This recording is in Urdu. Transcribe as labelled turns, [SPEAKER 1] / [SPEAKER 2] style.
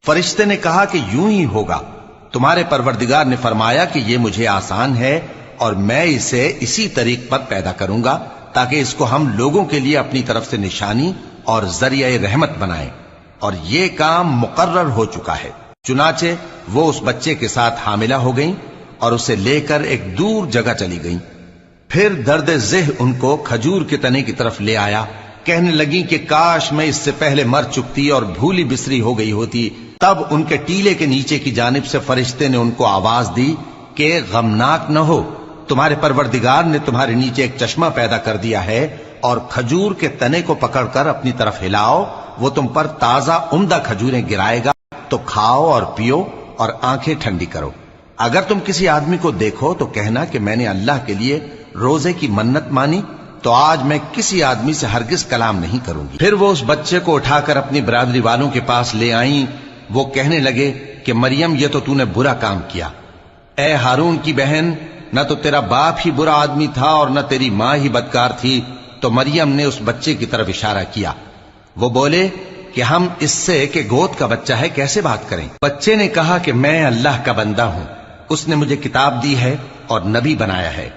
[SPEAKER 1] فرشتے نے کہا کہ یوں ہی ہوگا، تمہارے پروردگار نے فرمایا کہ یہ مجھے آسان ہے اور میں اسے اسی طریق پر پیدا کروں گا تاکہ اس کو ہم لوگوں کے لیے اپنی طرف سے نشانی اور ذریعہ رحمت بنائیں، اور یہ کام مقرر ہو چکا ہے۔ چنانچہ وہ اس بچے کے ساتھ حاملہ ہو گئیں اور اسے لے کر ایک دور جگہ چلی گئیں۔ پھر درد ذہ ان کو کھجور کے تنے کی طرف لے آیا، کہنے لگیں کہ کاش میں اس سے پہلے مر چکتی اور بھولی بسری ہو گئی ہوتی۔ تب ان کے ٹیلے کے نیچے کی جانب سے فرشتے نے ان کو آواز دی کہ غمناک نہ ہو، تمہارے پروردگار نے تمہارے نیچے ایک چشمہ پیدا کر دیا ہے، اور کھجور کے تنے کو پکڑ کر اپنی طرف ہلاؤ، وہ تم پر تازہ عمدہ کھجوریں گرائے گا، تو کھاؤ اور پیو اور آنکھیں ٹھنڈی کرو۔ اگر تم کسی آدمی کو دیکھو تو کہنا کہ میں نے اللہ کے لیے روزے کی منت مانی، تو آج میں کسی آدمی سے ہرگز کلام نہیں کروں گی۔ پھر وہ اس بچے کو اٹھا کر اپنی برادری والوں کے پاس لے آئیں۔ وہ کہنے لگے کہ مریم، یہ تو نے برا کام کیا۔ اے ہارون کی بہن، نہ تو تیرا باپ ہی برا آدمی تھا اور نہ تیری ماں ہی بدکار تھی۔ تو مریم نے اس بچے کی طرف اشارہ کیا۔ وہ بولے کہ ہم اس سے کہ گود کا بچہ ہے کیسے بات کریں؟ بچے نے کہا کہ میں اللہ کا بندہ ہوں، اس نے مجھے کتاب دی ہے اور نبی بنایا ہے۔